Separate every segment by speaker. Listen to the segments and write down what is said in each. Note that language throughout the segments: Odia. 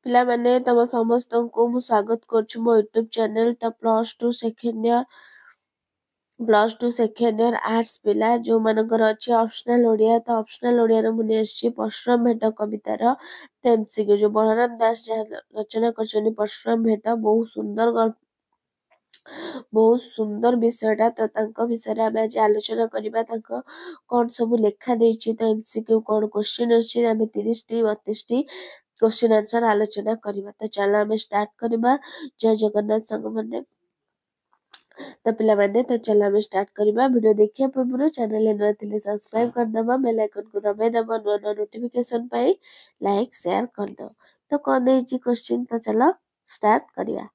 Speaker 1: ପିଲାମାନେ ତମ ସମସ୍ତଙ୍କୁ ମୁଁ ସ୍ୱାଗତ କରୁଛି ମୋ ୟୁଟ୍ୟୁବ୍ ଚ୍ୟାନେଲ୍। ତ plus two second year arts ପିଲା ଯେଉଁମାନଙ୍କର ଅଛି ଅପସନାଲ୍ ଓଡ଼ିଆ, ତ ଅପସନାଲ୍ ଓଡ଼ିଆରେ ମୁଁ ନେଇ ଆସିଛି ପରଶୁରାମ ଭେଟ କବିତାର MCQ, ଯେଉଁ ବଳରାମ ଦାସ ଯାହା ରଚନା କରିଛନ୍ତି ପରଶୁରାମ ଭେଟ। ବହୁତ ସୁନ୍ଦର ବିଷୟଟା। ତ ତାଙ୍କ ବିଷୟରେ ଆମେ ଆଜି ଆଲୋଚନା କରିବା। ତାଙ୍କ କ'ଣ ସବୁ ଲେଖା ଦେଇଛି, ତ MCQ କ'ଣ କୋଶ୍ଚିନ୍ ଆସିଛି, ଆମେ 30ଟି 32ଟି କୋଶ୍ଚିନ୍ ଆନ୍ସର ଆଲୋଚନା କରିବା। ତ ଚାଲ ଆମେ ଷ୍ଟାର୍ଟ କରିବା। ଜୟ ଜଗନ୍ନାଥ ସାଙ୍ଗମାନେ। ତ ପିଲାମାନେ, ତ ଚାଲ ଆମେ ଷ୍ଟାର୍ଟ କରିବା। ଭିଡ଼ିଓ ଦେଖିବା ପୂର୍ବରୁ ଚ୍ୟାନେଲରେ ନୂଆ ଥିଲେ ସବସ୍କ୍ରାଇବ୍ କରିଦେବା, ବେଲ୍ ଆଇକନ୍କୁ ଦବାଇ ଦେବା, ନୂଆ ନୂଆ ନୋଟିଫିକେସନ୍ ପାଇଁ ଲାଇକ୍ ସେୟାର କରିଦେବ। ତ କ'ଣ ଦେଇଛି କୋଶ୍ଚିନ୍, ତ ଚାଲ ଷ୍ଟାର୍ଟ କରିବା।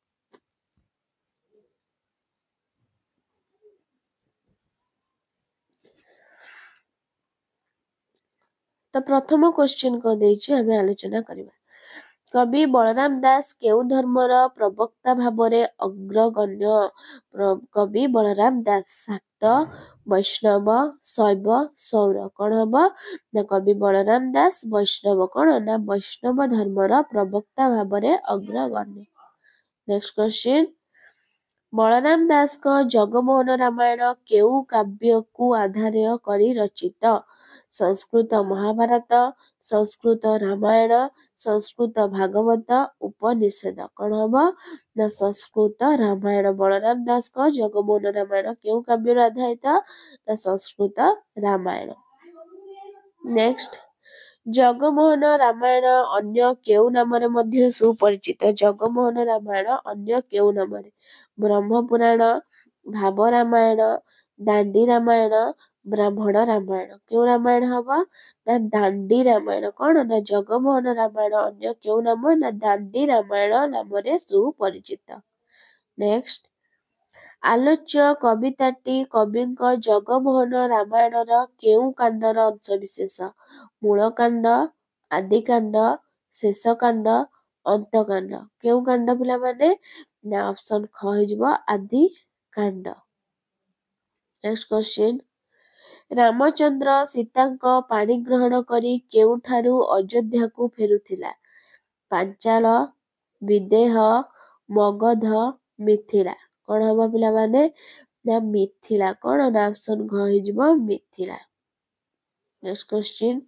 Speaker 1: ତ ପ୍ରଥମ କୋଶ୍ଚିନ୍ କ'ଣ ଦେଇଛି ଆମେ ଆଲୋଚନା କରିବା। କବି ବଳରାମ ଦାସ କେଉଁ ଧର୍ମର ପ୍ରବକ୍ତା ଭାବରେ ଅଗ୍ରଗଣ୍ୟ? କବି ବଳରାମ ଦାସ ଶାକ୍ତ, ବୈଷ୍ଣବ, ଶୈବ, ସୌର। କ'ଣ ହବ ନା କବି ବଳରାମ ଦାସ ବୈଷ୍ଣବ, କ'ଣ ନା ବୈଷ୍ଣବ ଧର୍ମର ପ୍ରବକ୍ତା ଭାବରେ ଅଗ୍ରଗଣ୍ୟ। ନେକ୍ସଟ କ୍ୱେଶ୍ଚିନ୍, ବଳରାମ ଦାସଙ୍କ ଜଗମୋହନ ରାମାୟଣ କେଉଁ କାବ୍ୟକୁ ଆଧାର କରି ରଚିତ? ସଂସ୍କୃତ ମହାଭାରତ, ସଂସ୍କୃତ ରାମାୟଣ, ସଂସ୍କୃତ ଭାଗବତ, ଉପନିଷେଦ। କ'ଣ ହବ ନା ସଂସ୍କୃତ ରାମାୟଣ। ବଳରାମ ଦାସଙ୍କ ଜଗମୋହନ ରାମାୟଣ କେଉଁ କାବ୍ୟରୁ ଆଧାରିତ? ନା ସଂସ୍କୃତ ରାମାୟଣ। ନେକ୍ସଟ, ଜଗମୋହନ ରାମାୟଣ ଅନ୍ୟ କେଉଁ ନାମରେ ମଧ୍ୟ ସୁପରିଚିତ? ଜଗମୋହନ ରାମାୟଣ ଅନ୍ୟ କେଉଁ ନାମରେ? ବ୍ରହ୍ମପୁରାଣ, ଭାବ ରାମାୟଣ, ଦାଣ୍ଡି ରାମାୟଣ, ବ୍ରାହ୍ମଣ ରାମାୟଣ। କେଉଁ ରାମାୟଣ ହବ ନା ଦାଣ୍ଡି ରାମାୟଣ। କ'ଣ ନା ଜଗମୋହନ ରାମାୟଣ ଅନ୍ୟ କେଉଁ ନାମ ନା ଦାଣ୍ଡି ରାମାୟଣ ନାମରେ ସୁପରିଚିତ। ନେକ୍ସଟ, ଆଲୋଚ୍ୟ କବିତାଟି କବିଙ୍କ ଜଗମୋହନ ରାମାୟଣର କେଉଁ କାଣ୍ଡର ଅଂଶବିଶେଷ? ମୂଳକାଣ୍ଡ, ଆଦିକାଣ୍ଡ, ଶେଷକାଣ୍ଡ, ଅନ୍ତକାଣ୍ଡ। କେଉଁ କାଣ୍ଡ ପିଲାମାନେ? ନା ଅପସନ୍ ଖ ହେଇଯିବ ଆଦିକାଣ୍ଡ। ନେକ୍ସଟ କ୍ୱେଶ୍ଚିନ୍, ରାମଚନ୍ଦ୍ର ସୀତାଙ୍କ ପାଣିଗ୍ରହଣ କରି କେଉଁଠାରୁ ଅଯୋଧ୍ୟାକୁ ଫେରୁଥିଲା? ପାଞ୍ଚାଳ, ବିଦେହ, ମଗଧ, ମିଥିଳା। କ'ଣ ହବ ପିଲାମାନେ? ନା ମିଥିଳା। କ'ଣ ନା ଅପସନ୍ ଘ ହେଇଯିବ ମିଥିଳା। ନେକ୍ସଟ କ୍ୱେଶ୍ଚିନ୍,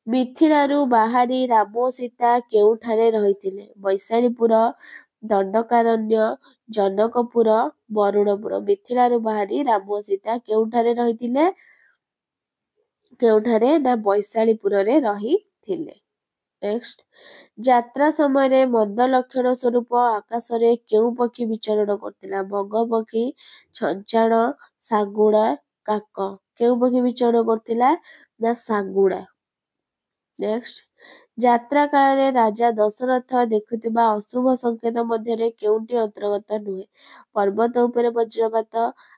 Speaker 1: ମିଥିଳାରୁ ବାହାରି ରାମ ଓ ସୀତା କେଉଁଠାରେ ରହିଥିଲେ? ବୈଶାଳୀପୁର, ଦଣ୍ଡକାରଣ୍ୟ, ଜନକପୁର, ବରୁଣପୁର। ମିଥିଳାରୁ ବାହାରି ରାମ ଓ ସୀତା କେଉଁଠାରେ ରହିଥିଲେ? କେଉଁଠାରେ ନା ବୈଶାଳୀପୁରରେ ରହିଥିଲେ। ନେକ୍ସଟ, ଯାତ୍ରା ସମୟରେ ମନ୍ଦ ଲକ୍ଷଣ ସ୍ୱରୂପ ଆକାଶରେ କେଉଁ ପକ୍ଷୀ ବିଚରଣ କରୁଥିଲା? ବଗ ପକ୍ଷୀ, ଛଞ୍ଚାଣ, ଶାଗୁଣା, କାକ। କେଉଁ ପକ୍ଷୀ ବିଚରଣ କରୁଥିଲା? ନା ଶାଗୁଣା। ନେକ୍ସଟ, ଯାତ୍ରା କାଳରେ ରାଜା ଦଶରଥ ଦେଖୁଥିବା ଅଶୁଭ ସଂକେତ ମଧ୍ୟରେ କେଉଁଟି ଅନ୍ତର୍ଗତ ନୁହେଁ? ପର୍ବତ ଉପରେ ବଜ୍ରପାତ,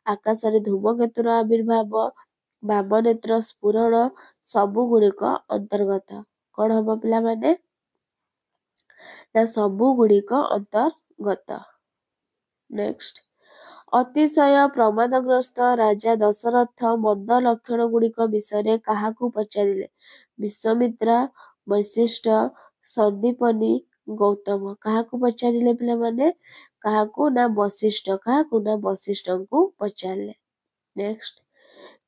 Speaker 1: ଆକାଶରେ ଧୂମକେତୁର ଆବିର୍ଭାବ, ବାମନେତ୍ର ସ୍ଫୁରଣ, ସବୁଗୁଡ଼ିକ ଅନ୍ତର୍ଗତ। କ'ଣ ହବ ପିଲାମାନେ? ନା ସବୁଗୁଡ଼ିକ ଅନ୍ତର୍ଗତ। ନେକ୍ସଟ, ଅତିଶୟ ପ୍ରମାଦଗ୍ରସ୍ତ ରାଜା ଦଶରଥ ମନ୍ଦ ଲକ୍ଷଣ ଗୁଡ଼ିକ ବିଷୟରେ କାହାକୁ ପଚାରିଲେ? ବିଶ୍ୱାମିତ୍ର, ବଶିଷ୍ଠ, ସନ୍ଦୀପନୀ, ଗୌତମ। କାହାକୁ ପଚାରିଲେ ପିଲାମାନେ? କାହାକୁ ନା ବଶିଷ୍ଠ। କାହାକୁ ନା ବଶିଷ୍ଠଙ୍କୁ ପଚାରିଲେ। ନେକ୍ସଟ,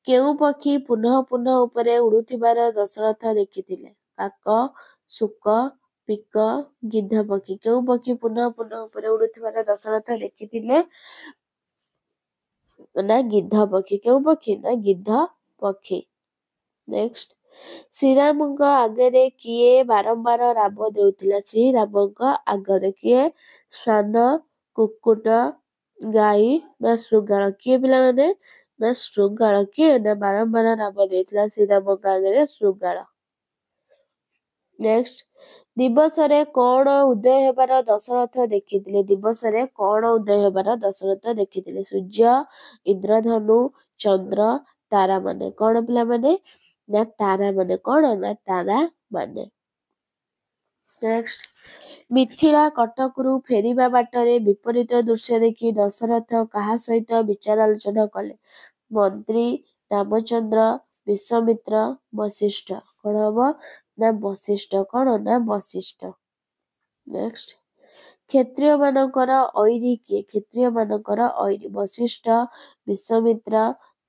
Speaker 1: କେଉଁ ପକ୍ଷୀ ପୁନଃ ପୁନଃ ଉପରେ ଉଡୁଥିବାର ଦଶରଥ ଦେଖିଥିଲେ? କାକ, ଶୁକ, ପିକ, ଗିଦ୍ଧ ପକ୍ଷୀ। କେଉଁ ପକ୍ଷୀ ପୁନଃ ପୁନଃ ଉପରେ ଉଡୁଥିବାର ଦଶରଥ ଦେଖିଥିଲେ? ନା ଗିଦ୍ଧ ପକ୍ଷୀ। କେଉଁ ପକ୍ଷୀ? ନା ଗିଦ୍ଧ ପକ୍ଷୀ। ନେକ୍ସଟ, ଶ୍ରୀରାମଙ୍କ ଆଗରେ କିଏ ବାରମ୍ବାର ରାବ ଦେଉଥିଲା? ଶ୍ରୀରାମଙ୍କ ଆଗରେ କିଏ? ଶ୍ୱାନ, କୁକୁଟ, ଗାଈ ନା ଶୃଗାଳ। କିଏ ପିଲାମାନେ? ନା ଶୃଗାଳ। କିଏ? ନା ବାରମ୍ବାର ରାବ ଦେଇଥିଲା ଶ୍ରୀରାମଙ୍କ ଆଗରେ ଶୃଗାଳ। ନେକ୍ସଟ, ଦିବସରେ କ'ଣ ଉଦୟ ହେବାର ଦଶରଥ ଦେଖିଥିଲେ? ଦିବସରେ କ'ଣ ଉଦୟ ହେବାର ଦଶରଥ ଦେଖିଥିଲେ? ସୂର୍ଯ୍ୟ, ଇନ୍ଦ୍ରଧନୁ, ଚନ୍ଦ୍ର, ତାରାମାନେ। କ'ଣ ପିଲାମାନେ? ନା ତାରାମାନେ। କ'ଣ ନା ତାରାମାନେ। ନେକ୍ସଟ, ମିଥିଳା କଟକରୁ ଫେରିବା ବାଟରେ ବିପରୀତ ଦୃଶ୍ୟ ଦେଖି ଦଶରଥ କାହା ସହିତ ବିଚାର ଆଲୋଚନା କଲେ? ମନ୍ତ୍ରୀ, ରାମଚନ୍ଦ୍ର, ବିଶ୍ୱାମିତ୍ର, ବଶିଷ୍ଠ। କ'ଣ ହବ ନା ବଶିଷ୍ଠ। କ'ଣ ନା ବଶିଷ୍ଠ। ନେକ୍ସଟ କ୍ଷତ୍ରିୟ ମାନଙ୍କର ଐରୀ କିଏ? କ୍ଷତ୍ରିୟ ମାନଙ୍କର ଐରୀ ବଶିଷ୍ଠ, ବିଶ୍ୱାମିତ୍ର,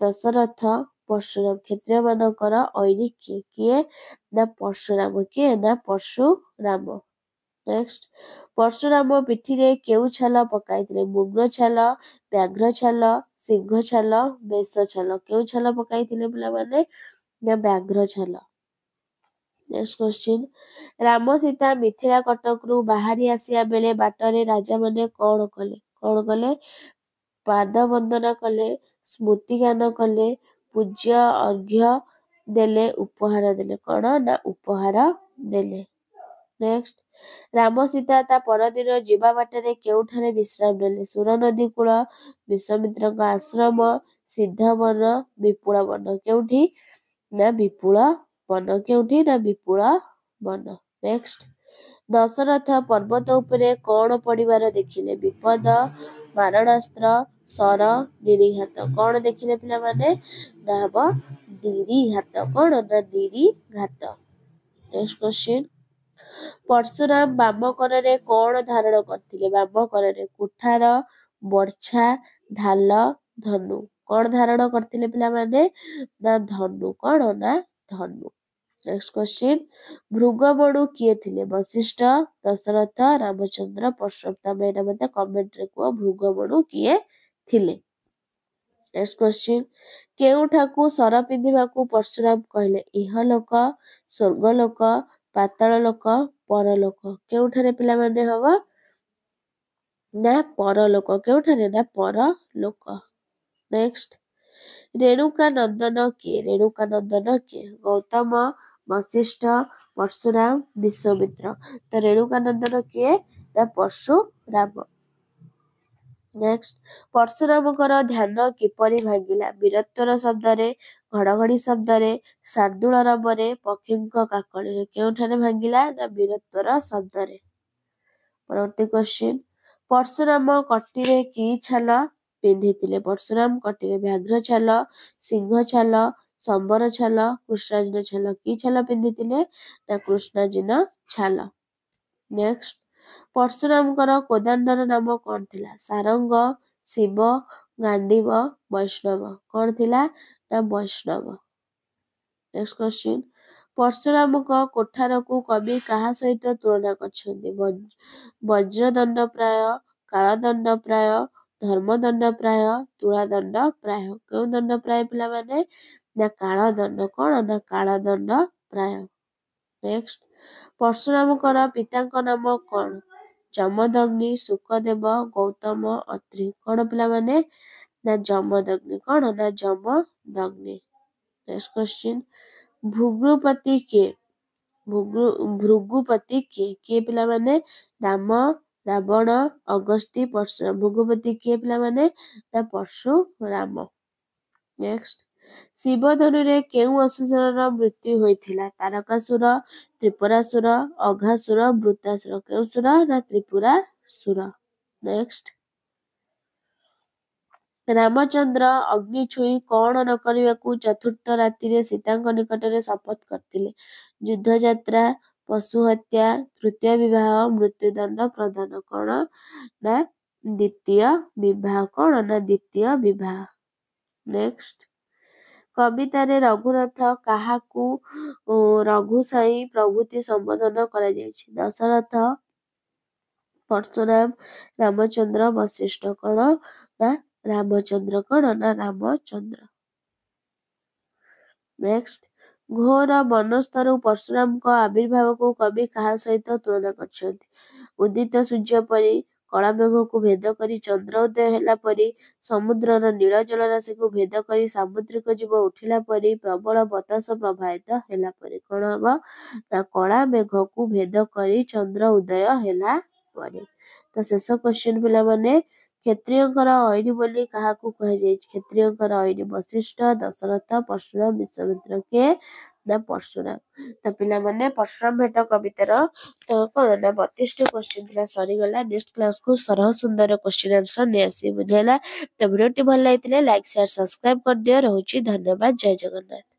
Speaker 1: ଦଶରଥ, ପରଶୁରାମ। କ୍ଷତ୍ରିୟ ମାନଙ୍କର ଐରୀ କିଏ? କିଏ ନା ପରଶୁରାମ। କିଏ ନା ପରଶୁରାମ। ନେକ୍ସଟ ପରଶୁରାମ ପିଠିରେ କେଉଁ ଛାଲ ପକାଇଥିଲେ? ମୃଗ ଛାଲ, ବ୍ୟାଘ୍ର ଛାଲ, ସିଂହ ଛାଲ, ମେଷ ଛାଲ। କେଉଁ ଛାଲ ପକାଇଥିଲେ ପିଲାମାନେ? ନା ବ୍ୟାଘ୍ର ଛାଲ। ନେକ୍ସଟ କ୍ୱେଶ୍ଚିନ୍ ରାମ ସୀତା ମିଥିଳା କଟକରୁ ବାହାରି ଆସିବା ବେଳେ ବାଟରେ ରାଜାମାନେ କଣ କଲେ? କଣ କଲେ? ପାଦ ବନ୍ଦନା କଲେ, ସ୍ମୃତିଗାନ କଲେ, ପୂଜ୍ୟ ଅର୍ଘ୍ୟ ଦେଲେ, ଉପହାର ଦେଲେ। କଣ ନା ଉପହାର ଦେଲେ। ନେକ୍ସଟ ରାମ ସୀତା ତା ପରଦିନ ଯିବା ବାଟରେ କେଉଁଠାରେ ବିଶ୍ରାମ ନେଲେ? ସୁର ନଦୀ କୂଳ, ବିଶ୍ୱାମିତ୍ରଙ୍କ ଆଶ୍ରମ, ସିଦ୍ଧ ବନ, ବିପୁଳ ବନ। କେଉଁଠି ନା ବିପୁଳ ବନ। କେଉଁଠି ନା ବିପୁଳ ବନ। ନେକ୍ସଟ ଦଶରଥ ପର୍ବତ ଉପରେ କଣ ପଡ଼ିବାର ଦେଖିଲେ? ବିପଦ, ମାରଣାସ୍ତ୍ର, ଶର, ନିରୀଘାତ। କଣ ଦେଖିଲେ ପିଲାମାନେ? ନା ହବ ନିରୀଘାତ। କଣ ନା ନିରୀଘାତ। ନେକ୍ସଟ କ୍ୱେଶ୍ଚିନ୍ ପରଶୁରାମ ବାମ କରରେ କଣ ଧାରଣ କରିଥିଲେ? ବାମ କରରେ କୁଠାର, ବର୍ଚ୍ଛା, ଢାଲ, ଧନୁ। କଣ ଧାରଣ କରିଥିଲେ ପିଲାମାନେ? ନା ଧନୁ। କଣ ନା ଧନୁ। ନେକ୍ସଟ କ୍ୱେଶ୍ଚିନ୍ ଭୃଗବଣୁ କିଏ ଥିଲେ? ବଶିଷ୍ଠ, ଦଶରଥ, ରାମଚନ୍ଦ୍ର, ପରଶୁରାମ। ତମେ ଏଇଟା ମତେ କମେଣ୍ଟରେ କୁହ ଭୃଗବଣୁ କିଏ ଥିଲେ। ନେକ୍ସଟ କ୍ୱେଶ୍ଚିନ୍ କେଉଁଠାକୁ ସର ପିନ୍ଧିବାକୁ ପରଶୁରାମ କହିଲେ? ଇହଲୋକ, ସ୍ୱର୍ଗଲୋକ, ପାତାଳ ଲୋକ, ପରଲୋକ। କେଉଁଠାରେ ପିଲାମାନେ ହବ? ନା ପରଲୋକ। କେଉଁଠାରେ ନା ପରଲୋକ। ନେକ୍ସଟ ରେଣୁକା ନନ୍ଦନ କିଏ? ରେଣୁକା ନନ୍ଦନ କିଏ? ଗୌତମ, ବଶିଷ୍ଠ, ପରଶୁରାମ, ବିଶ୍ୱାମିତ୍ର। ତ ରେଣୁକା ନନ୍ଦନ କିଏ? ନା ପରଶୁରାମ। ନେକ୍ସଟ ପରଶୁରାମଙ୍କର ଧ୍ୟାନ କିପରି ଭାଙ୍ଗିଲା? ବୀରତ୍ୱର ଶବ୍ଦରେ, ଘଡ଼ଘଡ଼ି ଶବ୍ଦରେ, ଶାର୍ଦୁଳ ରବରେ, ପକ୍ଷୀଙ୍କ କାକଳିରେ। କେଉଁଠାରେ ଭାଙ୍ଗିଲା? ନା ବୀରତ୍ୱର ଶବ୍ଦରେ। ପରବର୍ତ୍ତୀ କ୍ୱେଶ୍ଚିନ୍ ପରଶୁରାମ କଟିରେ କି ଛାଲ ପିନ୍ଧିଥିଲେ? ପରଶୁରାମ କଟିରେ ବ୍ୟାଘ୍ର ଛାଲ, ସିଂହ ଛାଲ, ସମ୍ବର ଛାଲ, କୃଷ୍ଣାଜିନ ଛାଲ। କି ଛାଲ ପିନ୍ଧିଥିଲେ? ନା କୃଷ୍ଣାଜିନ ଛାଲ। ନେକ୍ସଟ ପରଶୁରାମଙ୍କର କୋଦାଣ୍ଡର ନାମ କଣ ଥିଲା? ସାରଙ୍ଗ, ଶିବ, ଗାଣ୍ଡିବ, ବୈଷ୍ଣବ। କଣ ଥିଲା? ନା ବୈଷ୍ଣବ। ନେକ୍ସଟ କ୍ୱେଶ୍ଚିନ୍ ପରଶୁରାମଙ୍କ କୋଠାରକୁ କବି କାହା ସହିତ ତୁଳନା କରିଛନ୍ତି? ବଜ୍ରଦଣ୍ଡପ୍ରାୟ, କାଳଦଣ୍ଡପ୍ରାୟ, ଧର୍ମଦଣ୍ଡପ୍ରାୟ, ତୁଳାଦଣ୍ଡପ୍ରାୟ। କେଉଁ ଦଣ୍ଡପ୍ରାୟ ପିଲାମାନେ? ନା କାଳଦଣ୍ଡ। କଣ ନା କାଳଦଣ୍ଡପ୍ରାୟ। ନେକ୍ସଟ ପରଶୁରାମଙ୍କର ପିତାଙ୍କ ନାମ କଣ? ଯମଦଗ୍ନି, ଶୁକଦେବ, ଗୌତମ, ଅତ୍ରି। କଣ ପିଲାମାନେ? ନା ଯମଦଗ୍ନି। କଣ ନା ଯମଦଗ୍ନି। ନେକ୍ସଟ କ୍ୱେଶ୍ଚିନ୍ ଭୃଗୁପତି କିଏ? ଭୃଗୁପତି କିଏ? କିଏ ପିଲାମାନେ? ରାମ, ରାବଣ, ଅଗସ୍ତୀ, ପରଶୁରାମ। ଭୃଗୁପତି କିଏ ପିଲାମାନେ? ନା ପରଶୁରାମ। ନେକ୍ସଟ ଶିବଧନୁରେ କେଉଁ ଅସୁରର ମୃତ୍ୟୁ ହୋଇଥିଲା? ତାରକାସୁର, ତ୍ରିପୁରାସୁର, ଅଘାସୁର, ବୃତ୍ତାସୁର। କେଉଁ ସୁର? ନା ତ୍ରିପୁରାସୁର। ନେକ୍ସଟ ରାମଚନ୍ଦ୍ର ଅଗ୍ନି ଛୁଇଁ କଣ ନ କରିବାକୁ ଚତୁର୍ଥ ରାତିରେ ସୀତାଙ୍କ ନିକଟରେ ଶପଥ କରିଥିଲେ? ଯୁଦ୍ଧଯାତ୍ରା, ପଶୁହତ୍ୟା, ତୃତୀୟ ବିବାହ, ମୃତ୍ୟୁଦଣ୍ଡ ପ୍ରଦାନ। କଣ ନା ଦ୍ୱିତୀୟ ବିବାହ। କଣ ନା ଦ୍ୱିତୀୟ ବିବାହ। ନେକ୍ସଟ କବିତାରେ ରଘୁନାଥ କାହାକୁ ରଘୁସାଇ ପ୍ରଭୃତି ସମ୍ବୋଧନ କରାଯାଇଛି? ଦଶରଥ, ପରଶୁରାମ, ରାମଚନ୍ଦ୍ର, ବଶିଷ୍ଠ। କଣ ନା ରାମଚନ୍ଦ୍ର। କଣ ନା ରାମଚନ୍ଦ୍ର। ନେକ୍ସଟ ଘୋର ବନସ୍ତରୁ ପରଶୁରାମଙ୍କ ଆବିର୍ଭାବକୁ କବି କାହା ସହିତ ତୁଳନା କରିଛନ୍ତି? ଉଦିତ ସୂର୍ଯ୍ୟ ପରି, କଳାମେଘକୁ ଭେଦ କରି ଚନ୍ଦ୍ର ଉଦୟ ହେଲା ପରି, ସମୁଦ୍ରର ନୀଳ ଜଳରାଶିକୁ ଭେଦ କରି ସାମୁଦ୍ରିକ ଜୀବ ଉଠିଲା ପରି, ପ୍ରବଳ ବତାସ ପ୍ରବାହିତ ହେଲା ପରି। କଣ ହବ? ନା କଳା ମେଘକୁ ଭେଦ କରି ଚନ୍ଦ୍ର ଉଦୟ ହେଲା ପରି। ତ ଶେଷ କ୍ୱେଶ୍ଚିନ୍ ପିଲାମାନେ କ୍ଷତ୍ରିୟଙ୍କର ଐରୀ ବୋଲି କାହାକୁ କୁହାଯାଇଛି? କ୍ଷତ୍ରିୟଙ୍କର ଐରୀ ବଶିଷ୍ଠ, ଦଶରଥ, ପରଶୁରାମ, ବିଶ୍ୱାମିତ୍ର। କିଏ? ନା ପରଶୁରାମ। ତ ପିଲାମାନେ ପରଶୁରାମ ଭେଟ କବିତାର ତ କଣ ନା 32ଟି କ୍ୱେଶ୍ଚିନ୍ ଥିଲା ସରିଗଲା। ନେକ୍ସଟ କ୍ଲାସକୁ ସରଳ ସୁନ୍ଦର କ୍ୱେଶ୍ଚିନ୍ ଆନ୍ସର ନେଇ ଆସିବି ବୁଝିହେଲା। ତ ଭିଡ଼ିଓଟି ଭଲ ଲାଗିଥିଲେ ଲାଇକ୍ ସେୟାର ସବସ୍କ୍ରାଇବ କରିଦିଅ। ରହୁଛି ଧନ୍ୟବାଦ। ଜୟ ଜଗନ୍ନାଥ।